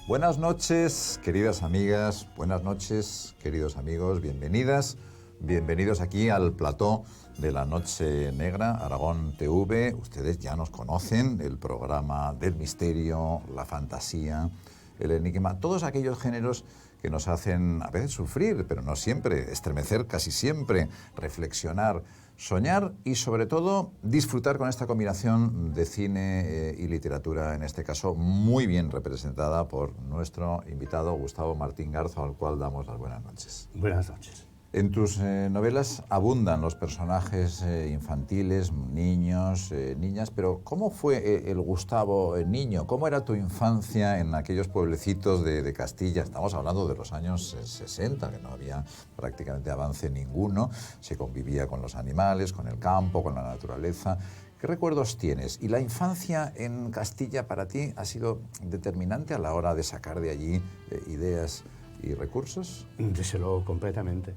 Buenas noches, queridas amigas, buenas noches, queridos amigos, bienvenidas, bienvenidos aquí al plató de La Noche Negra, Aragón TV. Ustedes ya nos conocen, el programa del misterio, la fantasía, el enigma, todos aquellos géneros que nos hacen a veces sufrir, pero no siempre, estremecer casi siempre, reflexionar, soñar y sobre todo disfrutar con esta combinación de cine y literatura, en este caso muy bien representada por nuestro invitado Gustavo Martín Garzo, al cual damos las buenas noches. Buenas noches. En tus novelas abundan los personajes infantiles, niños, niñas, pero ¿cómo fue el Gustavo niño? ¿Cómo era tu infancia en aquellos pueblecitos de Castilla? Estamos hablando de los años 60, que no había prácticamente avance ninguno, se convivía con los animales, con el campo, con la naturaleza. ¿Qué recuerdos tienes? ¿Y la infancia en Castilla para ti ha sido determinante a la hora de sacar de allí ideas y recursos? Desde luego, completamente.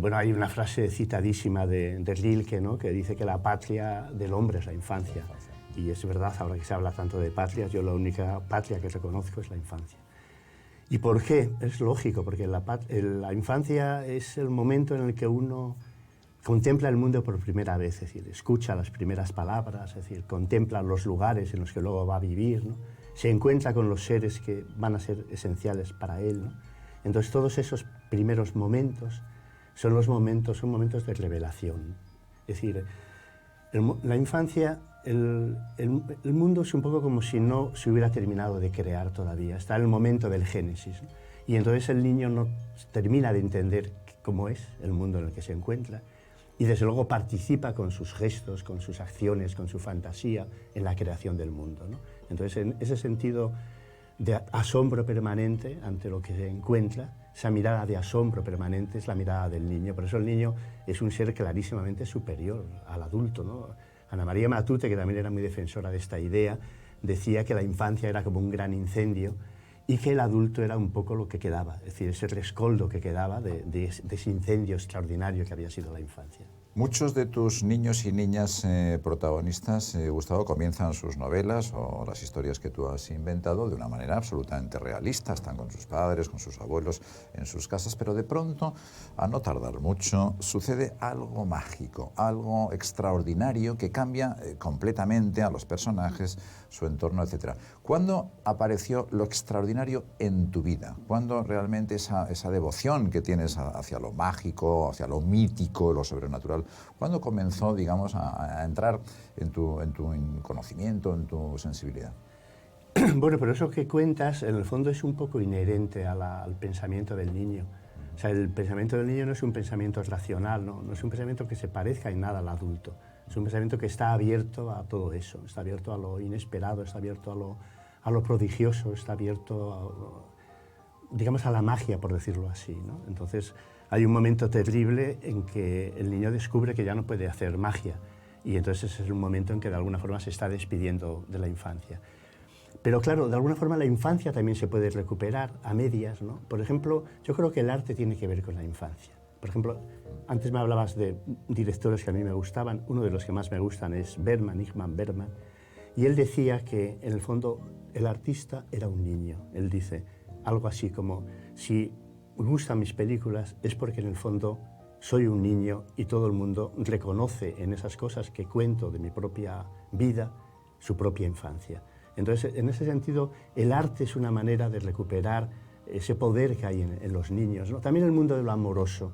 Bueno, hay una frase citadísima de Rilke, ¿no?, que dice que la patria del hombre es la infancia. Y es verdad, ahora que se habla tanto de patrias, yo la única patria que reconozco es la infancia. ¿Y por qué? Es lógico, porque la infancia es el momento en el que uno contempla el mundo por primera vez, es decir, escucha las primeras palabras, es decir, contempla los lugares en los que luego va a vivir, ¿no? Se encuentra con los seres que van a ser esenciales para él, ¿no? Entonces, todos esos primeros momentos son momentos de revelación. Es decir, la infancia, el mundo es un poco como si no se hubiera terminado de crear todavía. Está en el momento del génesis, ¿no? Y entonces el niño no termina de entender cómo es el mundo en el que se encuentra y desde luego participa con sus gestos, con sus acciones, con su fantasía en la creación del mundo, ¿no? Entonces, en ese sentido de asombro permanente ante lo que se encuentra, esa mirada de asombro permanente es la mirada del niño. Por eso el niño es un ser clarísimamente superior al adulto, ¿no? Ana María Matute, que también era muy defensora de esta idea, decía que la infancia era como un gran incendio y que el adulto era un poco lo que quedaba, es decir, ese rescoldo que quedaba de ese incendio extraordinario que había sido la infancia. Muchos de tus niños y niñas protagonistas, Gustavo, comienzan sus novelas o las historias que tú has inventado de una manera absolutamente realista. Están con sus padres, con sus abuelos, en sus casas, pero de pronto, a no tardar mucho, sucede algo mágico, algo extraordinario que cambia completamente a los personajes, su entorno, etc. ¿Cuándo apareció lo extraordinario en tu vida? ¿Cuándo realmente esa devoción que tienes hacia lo mágico, hacia lo mítico, lo sobrenatural, ¿cuándo comenzó, digamos, a entrar en tu conocimiento, en tu sensibilidad? Bueno, pero eso que cuentas, en el fondo, es un poco inherente al pensamiento del niño. O sea, el pensamiento del niño no es un pensamiento racional, no es un pensamiento que se parezca en nada al adulto. Es un pensamiento que está abierto a todo eso, está abierto a lo inesperado, está abierto a lo prodigioso, está abierto digamos, a la magia, por decirlo así, ¿no? Entonces, hay un momento terrible en que el niño descubre que ya no puede hacer magia y entonces ese es un momento en que de alguna forma se está despidiendo de la infancia. Pero claro, de alguna forma la infancia también se puede recuperar a medias, ¿no? Por ejemplo, yo creo que el arte tiene que ver con la infancia. Por ejemplo, antes me hablabas de directores que a mí me gustaban. Uno de los que más me gustan es Bergman, Ingmar Bergman, y él decía que en el fondo el artista era un niño. Él dice algo así como: si me gustan mis películas es porque en el fondo soy un niño y todo el mundo reconoce en esas cosas que cuento de mi propia vida su propia infancia. Entonces, en ese sentido, el arte es una manera de recuperar ese poder que hay en los niños, ¿no? También el mundo de lo amoroso.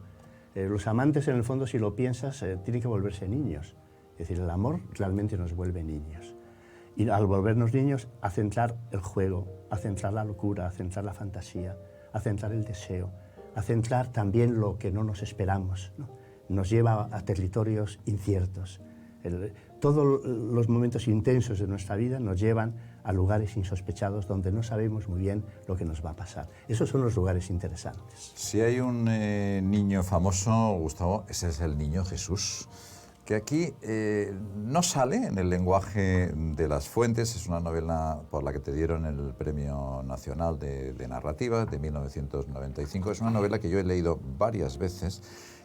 Los amantes, en el fondo, si lo piensas, tienen que volverse niños. Es decir, el amor realmente nos vuelve niños. Y al volvernos niños, hace entrar el juego, hace entrar la locura, hace entrar la fantasía, hace entrar el deseo, hace entrar también lo que no nos esperamos, ¿no? Nos lleva a territorios inciertos. Todos los momentos intensos de nuestra vida nos llevan a lugares insospechados donde no sabemos muy bien lo que nos va a pasar. Esos son los lugares interesantes. Si hay un niño famoso, Gustavo, ese es el niño Jesús, que aquí no sale en el lenguaje de las fuentes. Es una novela por la que te dieron el Premio Nacional de Narrativa de 1995. Es una novela que yo he leído varias veces,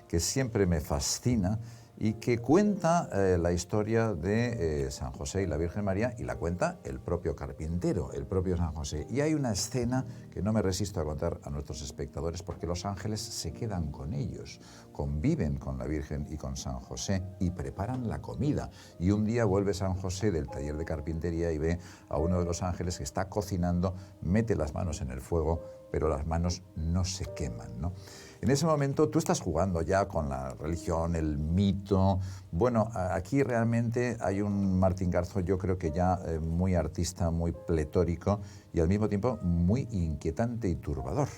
que siempre me fascina y que cuenta la historia de San José y la Virgen María, y la cuenta el propio carpintero, el propio San José. Y hay una escena que no me resisto a contar a nuestros espectadores, porque los ángeles se quedan con ellos, conviven con la Virgen y con San José y preparan la comida. Y un día vuelve San José del taller de carpintería y ve a uno de los ángeles que está cocinando, mete las manos en el fuego, pero las manos no se queman, ¿no? En ese momento tú estás jugando ya con la religión, el mito. Bueno, aquí realmente hay un Martín Garzo, yo creo que ya muy artista, muy pletórico y al mismo tiempo muy inquietante y turbador.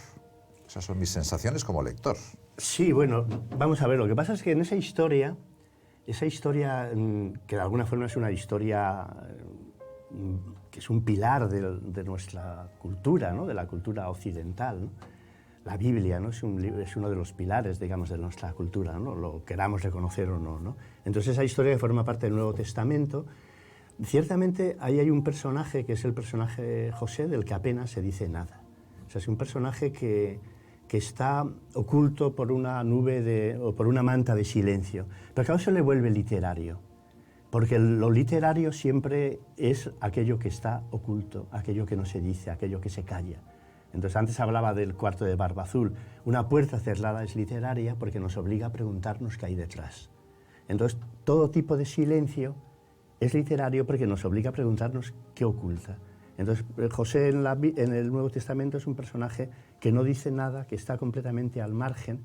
Esas son mis sensaciones como lector. Sí, bueno, vamos a ver, lo que pasa es que en esa historia que de alguna forma es una historia que es un pilar de nuestra cultura, ¿no? De la cultura occidental, ¿no? La Biblia, ¿no? Es uno de los pilares, digamos, de nuestra cultura, ¿no? Lo queramos reconocer o no, ¿no? Entonces esa historia que forma parte del Nuevo Testamento, ciertamente ahí hay un personaje que es el personaje José, del que apenas se dice nada. O sea, es un personaje que está oculto por una nube o por una manta de silencio. Pero claro, eso le vuelve literario, porque lo literario siempre es aquello que está oculto, aquello que no se dice, aquello que se calla. Entonces, antes hablaba del cuarto de Barba Azul. Una puerta cerrada es literaria porque nos obliga a preguntarnos qué hay detrás. Entonces, todo tipo de silencio es literario porque nos obliga a preguntarnos qué oculta. Entonces, José en el Nuevo Testamento es un personaje que no dice nada, que está completamente al margen,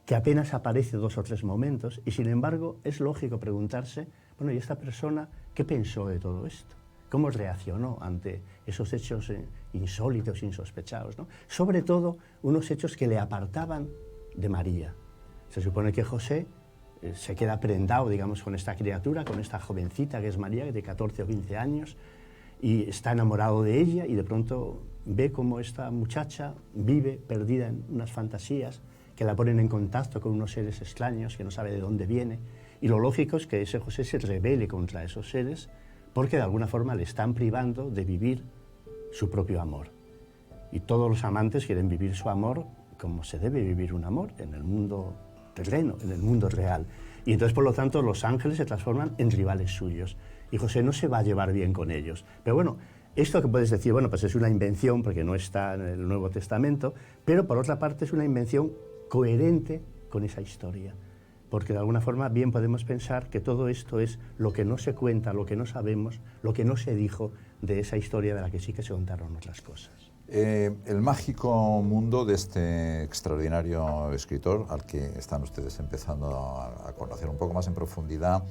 que apenas aparece 2 o 3 momentos, y sin embargo es lógico preguntarse, bueno, ¿y esta persona qué pensó de todo esto? ¿Cómo reaccionó ante esos hechos insólitos, insospechados, ¿no? Sobre todo, unos hechos que le apartaban de María. Se supone que José se queda prendado, digamos, con esta criatura, con esta jovencita que es María, de 14 o 15 años, y está enamorado de ella, y de pronto ve cómo esta muchacha vive perdida en unas fantasías que la ponen en contacto con unos seres extraños que no sabe de dónde viene, y lo lógico es que ese José se rebele contra esos seres porque de alguna forma le están privando de vivir su propio amor. Y todos los amantes quieren vivir su amor como se debe vivir un amor, en el mundo terreno, en el mundo real. Y entonces, por lo tanto, los ángeles se transforman en rivales suyos. Y José no se va a llevar bien con ellos. Pero bueno, esto que puedes decir, bueno, pues es una invención porque no está en el Nuevo Testamento, pero por otra parte es una invención coherente con esa historia. Porque de alguna forma bien podemos pensar que todo esto es lo que no se cuenta, lo que no sabemos, lo que no se dijo de esa historia de la que sí que se contaron otras cosas. El mágico mundo de este extraordinario escritor, al que están ustedes empezando a conocer un poco más en profundidad,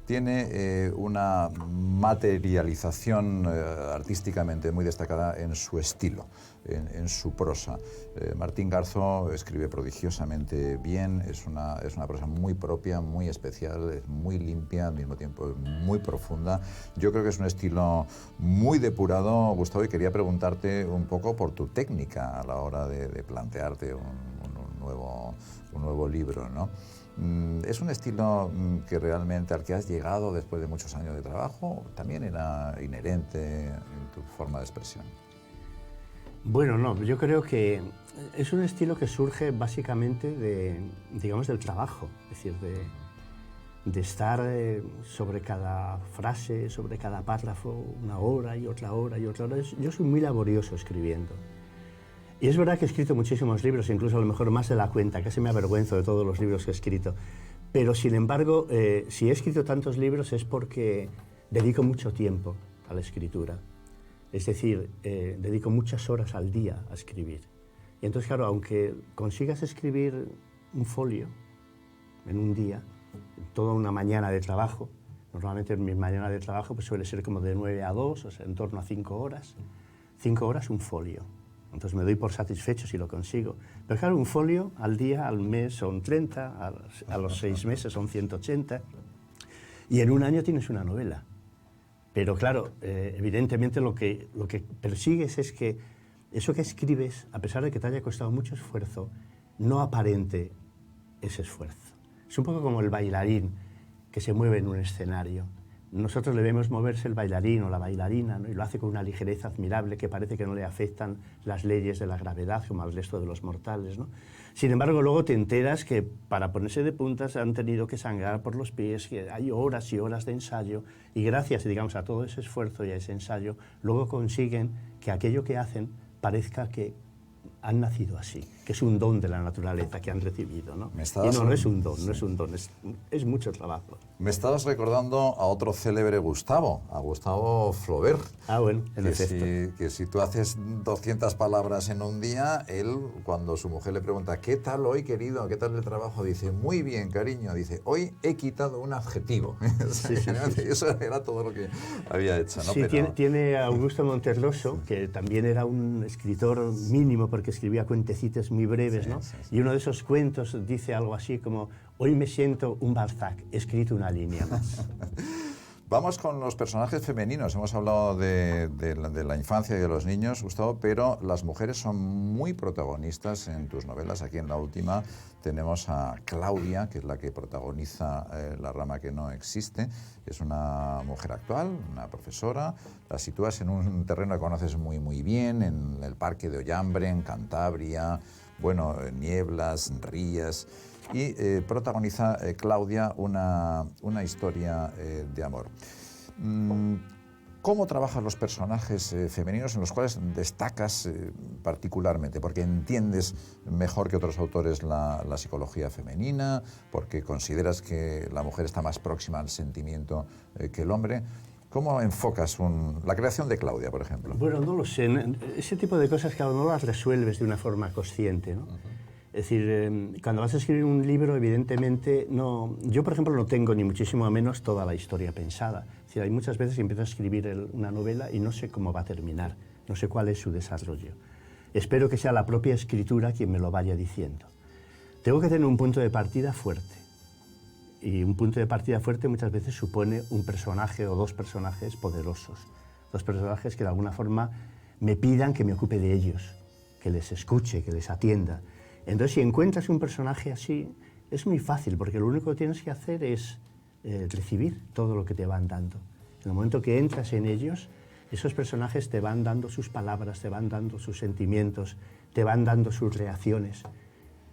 tiene una materialización artísticamente muy destacada en su estilo, en su prosa. Martín Garzo escribe prodigiosamente bien, es una prosa muy propia, muy especial, es muy limpia, al mismo tiempo muy profunda. Yo creo que es un estilo muy depurado, Gustavo, y quería preguntarte un poco por tu técnica a la hora de plantearte un nuevo libro, ¿no? ¿Es un estilo que realmente al que has llegado después de muchos años de trabajo? ¿También era inherente en tu forma de expresión? Bueno, no, yo creo que es un estilo que surge básicamente del trabajo, es decir, de estar sobre cada frase, sobre cada párrafo, una hora y otra hora y otra hora. Yo soy muy laborioso escribiendo. Y es verdad que he escrito muchísimos libros, incluso a lo mejor más de la cuenta, casi me avergüenzo de todos los libros que he escrito. Pero, sin embargo, si he escrito tantos libros es porque dedico mucho tiempo a la escritura. Es decir, dedico muchas horas al día a escribir. Y entonces, claro, aunque consigas escribir un folio en un día, toda una mañana de trabajo, normalmente mi mañana de trabajo pues suele ser como de 9 a 2, o sea, en torno a 5 horas. 5 horas un folio. Entonces me doy por satisfecho si lo consigo. Pero claro, un folio al día, al mes son 30, a los 6 meses son 180, y en un año tienes una novela. Pero claro, evidentemente lo que persigues es que eso que escribes, a pesar de que te haya costado mucho esfuerzo, no aparente ese esfuerzo. Es un poco como el bailarín que se mueve en un escenario. nosotros le vemos moverse el bailarín o la bailarina, ¿no? Y lo hace con una ligereza admirable que parece que no le afectan las leyes de la gravedad como al resto de los mortales, ¿no? Sin embargo, luego te enteras que para ponerse de puntas han tenido que sangrar por los pies, que hay horas y horas de ensayo, y gracias, digamos, a todo ese esfuerzo y a ese ensayo, luego consiguen que aquello que hacen parezca que han nacido así, que es un don de la naturaleza que han recibido, ¿no? Y no es un don, sí. No es un don, es mucho trabajo. Me estabas recordando a otro célebre Gustavo, a Gustavo Flaubert. Ah, bueno, en efecto. Que si tú haces 200 palabras en un día, él, cuando su mujer le pregunta, ¿qué tal hoy, querido? ¿Qué tal el trabajo? Dice, muy bien, cariño. Dice, hoy he quitado un adjetivo. Sí, sí, sí. Eso era todo lo que había hecho, ¿no? Sí, pero... tiene a Augusto Monterroso, que también era un escritor mínimo, porque escribía cuentecitos muy breves, sí, ¿no? Sí, sí. Y uno de esos cuentos dice algo así como, hoy me siento un Balzac, he escrito una línea más. Vamos con los personajes femeninos. Hemos hablado de la infancia y de los niños, Gustavo, pero las mujeres son muy protagonistas en tus novelas. Aquí en la última tenemos a Claudia, que es la que protagoniza La rama que no existe. Es una mujer actual, una profesora. La sitúas en un terreno que conoces muy, muy bien, en el Parque de Ollambre, en Cantabria, bueno, nieblas, rías. Y protagoniza Claudia una historia de amor. ¿Cómo trabajas los personajes femeninos en los cuales destacas particularmente? Porque entiendes mejor que otros autores la psicología femenina, porque consideras que la mujer está más próxima al sentimiento que el hombre. ¿Cómo enfocas la creación de Claudia, por ejemplo? Bueno, no lo sé. Ese tipo de cosas, claro, no las resuelves de una forma consciente, ¿no? Es decir, cuando vas a escribir un libro, evidentemente, no, yo, por ejemplo, no tengo ni muchísimo menos toda la historia pensada. Es decir, hay muchas veces que empiezo a escribir una novela y no sé cómo va a terminar, no sé cuál es su desarrollo. Espero que sea la propia escritura quien me lo vaya diciendo. Tengo que tener un punto de partida fuerte. Y un punto de partida fuerte muchas veces supone un personaje o dos personajes poderosos. Dos personajes que de alguna forma me pidan que me ocupe de ellos, que les escuche, que les atienda. Entonces, si encuentras un personaje así, es muy fácil, porque lo único que tienes que hacer es recibir todo lo que te van dando. En el momento que entras en ellos, esos personajes te van dando sus palabras, te van dando sus sentimientos, te van dando sus reacciones,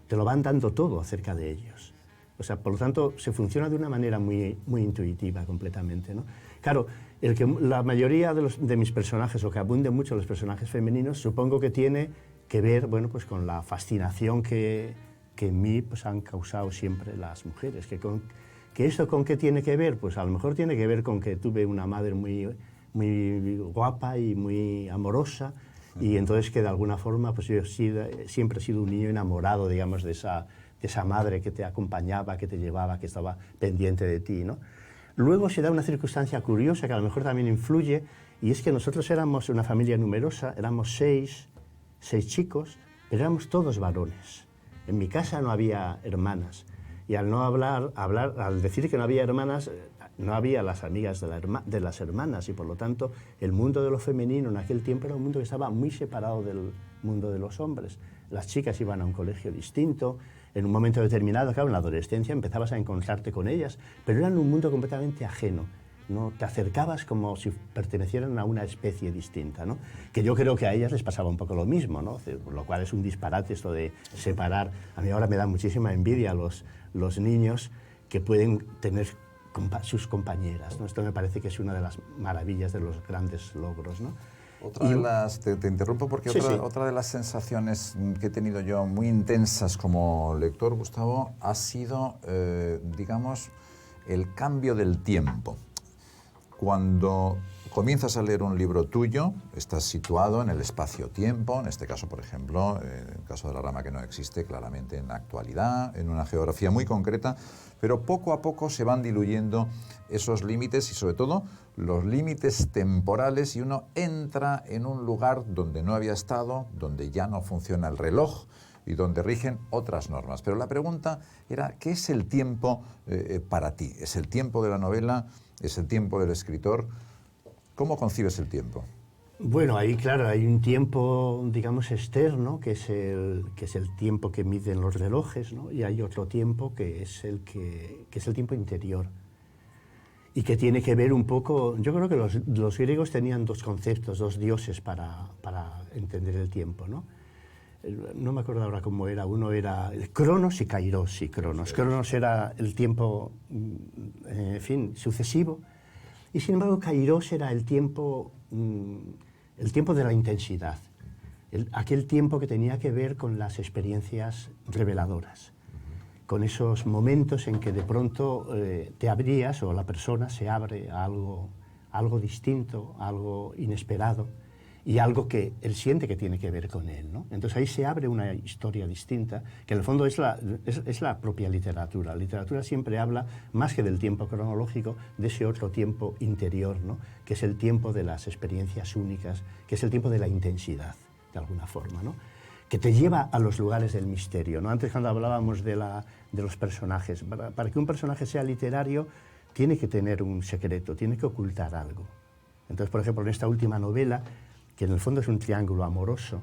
te lo van dando todo acerca de ellos. O sea, por lo tanto, se funciona de una manera muy, muy intuitiva completamente, ¿no? Claro, la mayoría de mis personajes, o que abunden mucho los personajes femeninos, supongo que tiene que ver, bueno, pues con la fascinación que en mí pues, han causado siempre las mujeres. ¿Que esto con qué tiene que ver? Pues a lo mejor tiene que ver con que tuve una madre muy, muy guapa y muy amorosa, y entonces que de alguna forma pues yo siempre he sido un niño enamorado, digamos, de esa madre que te acompañaba, que te llevaba, que estaba pendiente de ti, ¿no? Luego se da una circunstancia curiosa que a lo mejor también influye, y es que nosotros éramos una familia numerosa, éramos seis chicos, pero éramos todos varones. En mi casa no había hermanas, y al no al decir que no había hermanas, no había las amigas de las hermanas, y por lo tanto el mundo de lo femenino en aquel tiempo era un mundo que estaba muy separado del mundo de los hombres. Las chicas iban a un colegio distinto, en un momento determinado, claro, en la adolescencia empezabas a encontrarte con ellas, pero eran un mundo completamente ajeno. ¿No? Te acercabas como si pertenecieran a una especie distinta, ¿no? Que yo creo que a ellas les pasaba un poco lo mismo, ¿no? Lo cual es un disparate esto de separar. A mí ahora me da muchísima envidia los niños que pueden tener sus compañeras, ¿no? Esto me parece que es una de las maravillas de los grandes logros, ¿no? Te interrumpo porque otra de las sensaciones que he tenido yo muy intensas como lector, Gustavo, ha sido, digamos, el cambio del tiempo. Cuando comienzas a leer un libro tuyo, estás situado en el espacio-tiempo, en este caso, por ejemplo, en el caso de La rama que no existe, claramente en la actualidad, en una geografía muy concreta, pero poco a poco se van diluyendo esos límites y, sobre todo, los límites temporales, y uno entra en un lugar donde no había estado, donde ya no funciona el reloj y donde rigen otras normas. Pero la pregunta era, ¿qué es el tiempo para ti? ¿Es el tiempo de la novela? ¿Es el tiempo del escritor? ¿Cómo concibes el tiempo? Bueno, ahí claro, hay un tiempo, digamos, externo, que es el tiempo que miden los relojes, ¿no? Y hay otro tiempo que es el tiempo interior. y que tiene que ver un poco, yo creo que los griegos tenían dos conceptos, dos dioses para entender el tiempo, ¿no? No me acuerdo ahora cómo era, uno era Cronos y Kairos, y Cronos. Cronos era el tiempo, en fin, sucesivo, y sin embargo Kairos era el tiempo de la intensidad, aquel tiempo que tenía que ver con las experiencias reveladoras, con esos momentos en que de pronto te abrías o la persona se abre a algo distinto, algo inesperado y algo que él siente que tiene que ver con él, ¿no? Entonces ahí se abre una historia distinta, que en el fondo es la propia literatura. La literatura siempre habla, más que del tiempo cronológico, de ese otro tiempo interior, ¿no? Que es el tiempo de las experiencias únicas, que es el tiempo de la intensidad, de alguna forma, ¿no? Que te lleva a los lugares del misterio, ¿no? Antes, cuando hablábamos de los personajes, para que un personaje sea literario tiene que tener un secreto, tiene que ocultar algo. Entonces, por ejemplo, en esta última novela, que en el fondo es un triángulo amoroso,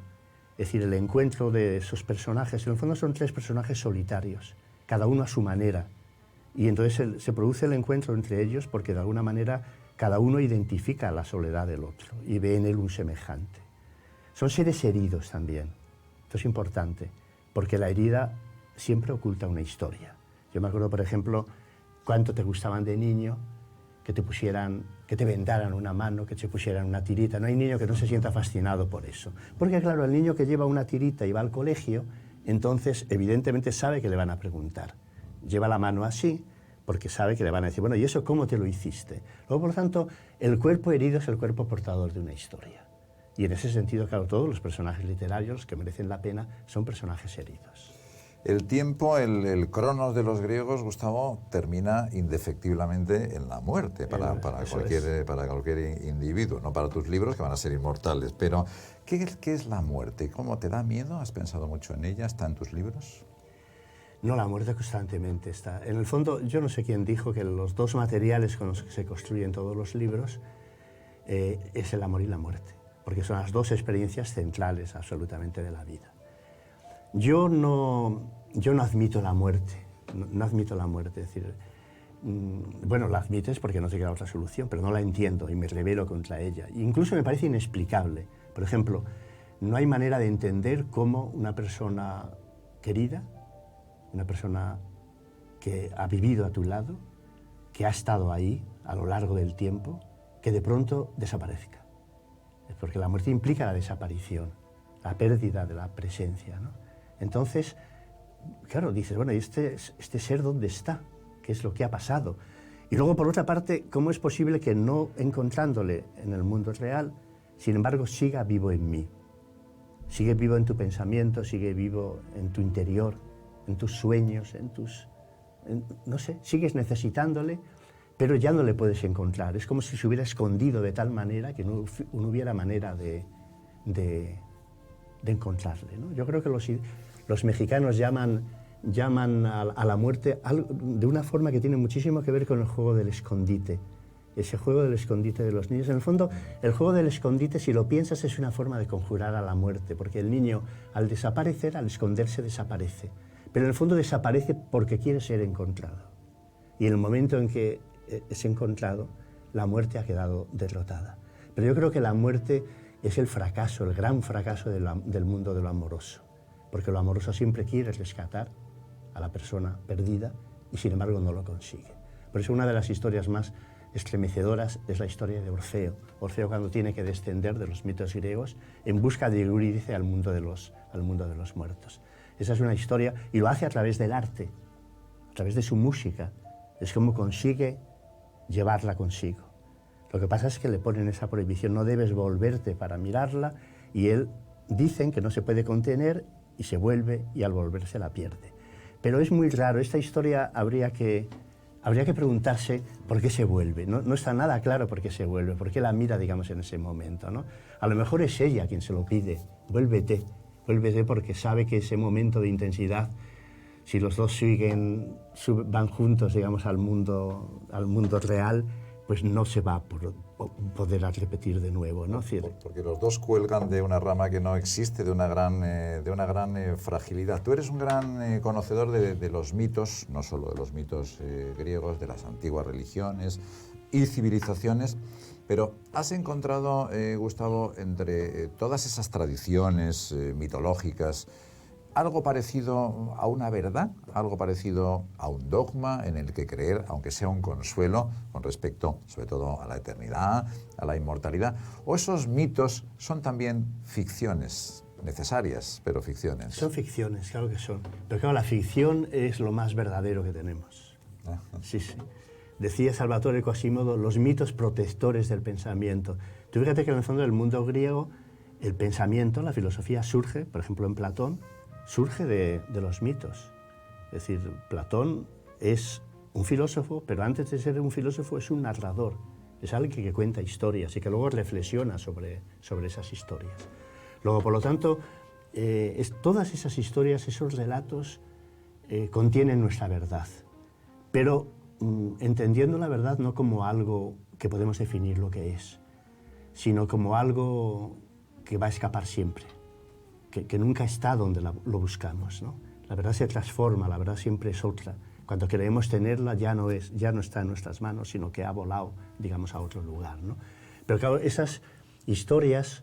es decir, el encuentro de esos personajes, en el fondo son tres personajes solitarios, cada uno a su manera, y entonces se produce el encuentro entre ellos porque de alguna manera cada uno identifica la soledad del otro y ve en él un semejante. Son seres heridos también. Esto es importante, porque la herida siempre oculta una historia. Yo me acuerdo, por ejemplo, cuánto te gustaban de niño, que te vendaran una mano, que te pusieran una tirita. No hay niño que no se sienta fascinado por eso. Porque claro, el niño que lleva una tirita y va al colegio, entonces evidentemente sabe que le van a preguntar. Lleva la mano así, porque sabe que le van a decir, bueno, ¿y eso cómo te lo hiciste? Luego, por lo tanto, el cuerpo herido es el cuerpo portador de una historia. Y en ese sentido, claro, todos los personajes literarios que merecen la pena son personajes heridos. El tiempo, el cronos de los griegos, Gustavo, termina indefectiblemente en la muerte para cualquier individuo, no para tus libros que van a ser inmortales. Pero, ¿qué es la muerte? ¿Cómo te da miedo? ¿Has pensado mucho en ella? ¿Está en tus libros? No, la muerte constantemente está. En el fondo, yo no sé quién dijo que los dos materiales con los que se construyen todos los libros es el amor y la muerte, porque son las dos experiencias centrales absolutamente de la vida. Yo no admito la muerte, no admito la muerte, es decir, bueno, la admites porque no te queda otra solución, pero no la entiendo y me rebelo contra ella. Incluso me parece inexplicable. Por ejemplo, no hay manera de entender cómo una persona querida, una persona que ha vivido a tu lado, que ha estado ahí a lo largo del tiempo, que de pronto desaparezca. Porque la muerte implica la desaparición, la pérdida de la presencia, ¿no? Entonces, claro, dices, bueno, ¿y este ser dónde está? ¿Qué es lo que ha pasado? Y luego, por otra parte, ¿cómo es posible que no encontrándole en el mundo real, sin embargo, siga vivo en mí? Sigue vivo en tu pensamiento, sigue vivo en tu interior, en tus sueños, no sé, sigues necesitándole, pero ya no le puedes encontrar. Es como si se hubiera escondido de tal manera que no hubiera manera de encontrarle, ¿no? Yo creo que los mexicanos llaman a la muerte de una forma que tiene muchísimo que ver con el juego del escondite. Ese juego del escondite de los niños. En el fondo, el juego del escondite, si lo piensas, es una forma de conjurar a la muerte, porque el niño, al desaparecer, al esconderse, desaparece. Pero en el fondo desaparece porque quiere ser encontrado. Y en el momento en que es encontrado, la muerte ha quedado derrotada. Pero yo creo que la muerte es el fracaso, el gran fracaso del mundo de lo amoroso. Porque lo amoroso siempre quiere rescatar a la persona perdida y sin embargo no lo consigue. Por eso una de las historias más estremecedoras es la historia de Orfeo. Orfeo cuando tiene que descender de los mitos griegos en busca de Eurídice al mundo de los muertos. Esa es una historia y lo hace a través del arte, a través de su música. Es como consigue llevarla consigo. Lo que pasa es que le ponen esa prohibición, no debes volverte para mirarla, y él dicen que no se puede contener y se vuelve y al volverse la pierde. Pero es muy raro, esta historia habría que preguntarse por qué se vuelve. No está nada claro por qué se vuelve, por qué la mira, digamos, en ese momento, ¿no? A lo mejor es ella quien se lo pide, vuélvete porque sabe que ese momento de intensidad, si los dos van juntos, digamos, al mundo real, pues no se va a poder repetir de nuevo, ¿no? Porque los dos cuelgan de una rama que no existe, de una gran fragilidad. Tú eres un gran conocedor de los mitos, no solo de los mitos griegos, de las antiguas religiones, y civilizaciones. Pero ¿has encontrado, Gustavo, entre todas esas tradiciones mitológicas, algo parecido a una verdad, algo parecido a un dogma en el que creer, aunque sea un consuelo, con respecto sobre todo a la eternidad, a la inmortalidad? ¿O esos mitos son también ficciones necesarias, pero ficciones? Son ficciones, claro que son. Pero claro, la ficción es lo más verdadero que tenemos. Sí, sí. Decía Salvatore Quasimodo, los mitos protectores del pensamiento. Tú fíjate que en el fondo del mundo griego, el pensamiento, la filosofía surge, por ejemplo en Platón, surge de los mitos. Es decir, Platón es un filósofo, pero antes de ser un filósofo es un narrador. Es alguien que cuenta historias y que luego reflexiona sobre esas historias. Luego, por lo tanto, todas esas historias, esos relatos, contienen nuestra verdad. Pero entendiendo la verdad no como algo que podemos definir lo que es, sino como algo que va a escapar siempre, que nunca está donde lo buscamos, ¿no? La verdad se transforma, la verdad siempre es otra. Cuando queremos tenerla ya no está en nuestras manos, sino que ha volado, digamos, a otro lugar, ¿no? Pero claro, esas historias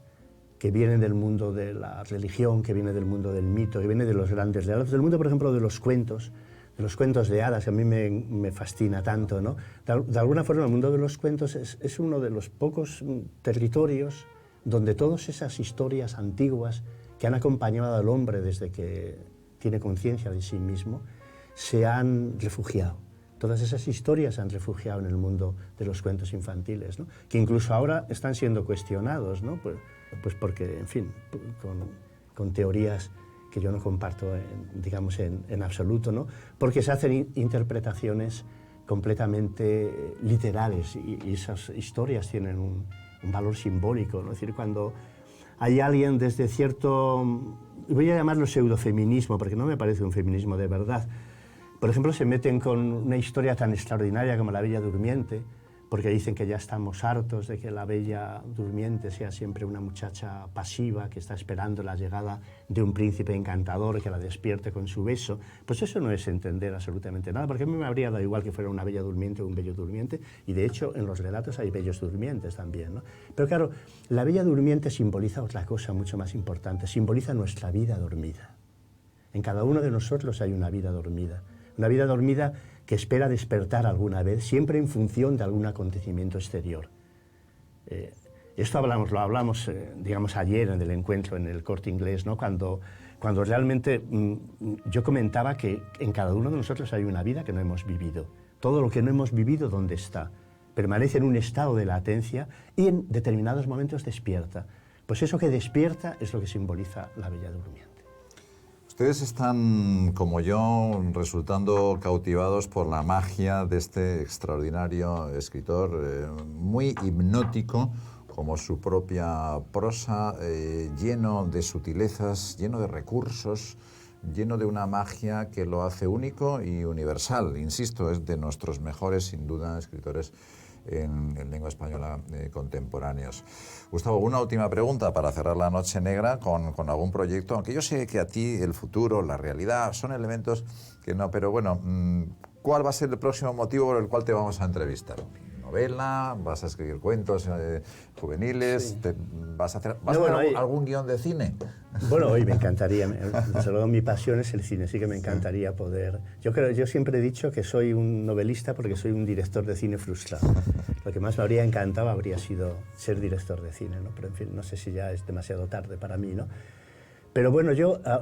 que vienen del mundo de la religión, que vienen del mundo del mito, que vienen de los grandes relatos, del mundo, por ejemplo, de los cuentos de hadas, que a mí me fascina tanto, ¿no? De alguna forma, el mundo de los cuentos es uno de los pocos territorios donde todas esas historias antiguas que han acompañado al hombre desde que tiene conciencia de sí mismo, se han refugiado. Todas esas historias se han refugiado en el mundo de los cuentos infantiles, ¿no? Que incluso ahora están siendo cuestionados, ¿no? Pues porque, en fin, con teorías que yo no comparto, digamos, en absoluto, ¿no? Porque se hacen interpretaciones completamente literales y esas historias tienen un valor simbólico, ¿no? Es decir, cuando hay alguien desde cierto, voy a llamarlo pseudofeminismo, porque no me parece un feminismo de verdad, por ejemplo, se meten con una historia tan extraordinaria como La Bella Durmiente, porque dicen que ya estamos hartos de que la Bella Durmiente sea siempre una muchacha pasiva que está esperando la llegada de un príncipe encantador que la despierte con su beso. Pues eso no es entender absolutamente nada, porque a mí me habría dado igual que fuera una Bella Durmiente o un Bello Durmiente, y de hecho en los relatos hay bellos durmientes también, ¿no? Pero claro, la Bella Durmiente simboliza otra cosa mucho más importante, simboliza nuestra vida dormida. En cada uno de nosotros hay una vida dormida que espera despertar alguna vez, siempre en función de algún acontecimiento exterior. Esto lo hablamos, digamos, ayer en el encuentro en el Corte Inglés, ¿no? Cuando realmente yo comentaba que en cada uno de nosotros hay una vida que no hemos vivido. Todo lo que no hemos vivido, ¿dónde está? Permanece en un estado de latencia y en determinados momentos despierta. Pues eso que despierta es lo que simboliza la Bella Durmiente. Ustedes están, como yo, resultando cautivados por la magia de este extraordinario escritor, muy hipnótico, como su propia prosa, lleno de sutilezas, lleno de recursos, lleno de una magia que lo hace único y universal. Insisto, es de nuestros mejores, sin duda, escritores en lengua española contemporáneos. Gustavo, una última pregunta para cerrar la noche negra con algún proyecto, aunque yo sé que a ti el futuro, la realidad, son elementos que no, pero bueno, ¿cuál va a ser el próximo motivo por el cual te vamos a entrevistar? ¿Novela? ¿Vas a escribir cuentos juveniles? Sí. ¿Vas a hacer algún guión de cine? Bueno, hoy me encantaría, desde luego mi pasión es el cine, sí que me encantaría poder... Yo siempre he dicho que soy un novelista porque soy un director de cine frustrado. Lo que más me habría encantado habría sido ser director de cine, ¿no? Pero en fin, no sé si ya es demasiado tarde para mí, ¿no? Pero bueno,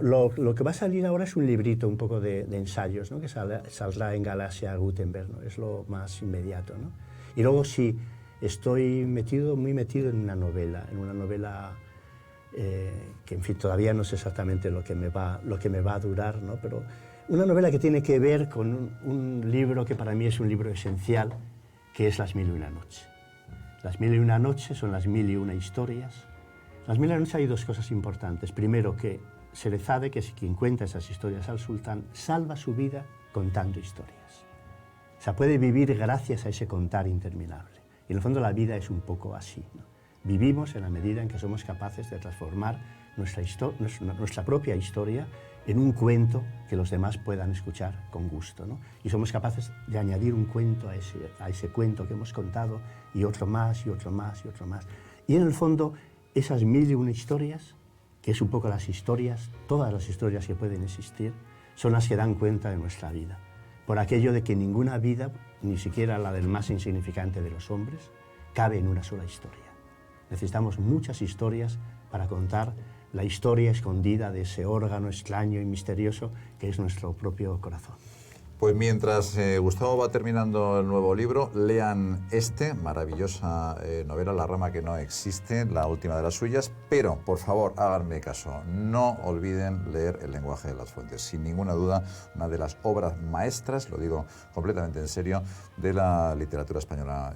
lo que va a salir ahora es un librito un poco de ensayos, ¿no? Que saldrá en Galaxia Gutenberg, ¿no? Es lo más inmediato, ¿no? Y luego sí, estoy muy metido en una novela que en fin todavía no sé exactamente lo que me va a durar, ¿no? Pero una novela que tiene que ver con un libro que para mí es un libro esencial, que es Las Mil y una Noches. Las Mil y una Noches son las mil y una historias. Las Mil y una Noches hay dos cosas importantes. Primero, que Sherezade, que es quien cuenta esas historias al sultán, salva su vida contando historias. O sea, puede vivir gracias a ese contar interminable. Y en el fondo la vida es un poco así, ¿no? Vivimos en la medida en que somos capaces de transformar nuestra propia historia en un cuento que los demás puedan escuchar con gusto, ¿no? Y somos capaces de añadir un cuento a ese cuento que hemos contado, y otro más, y otro más, y otro más. Y en el fondo, esas 1001 historias, que es un poco las historias, todas las historias que pueden existir, son las que dan cuenta de nuestra vida. Por aquello de que ninguna vida, ni siquiera la del más insignificante de los hombres, cabe en una sola historia. Necesitamos muchas historias para contar la historia escondida de ese órgano extraño y misterioso que es nuestro propio corazón. Pues mientras Gustavo va terminando el nuevo libro, lean maravillosa novela, La rama que no existe, la última de las suyas, pero por favor háganme caso, no olviden leer El lenguaje de las fuentes, sin ninguna duda una de las obras maestras, lo digo completamente en serio, de la literatura española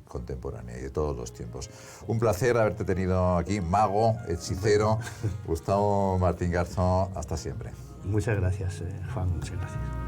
contemporánea y de todos los tiempos. Un placer haberte tenido aquí, mago, hechicero, Gustavo Martín Garzón, hasta siempre. Muchas gracias, Juan, muchas gracias.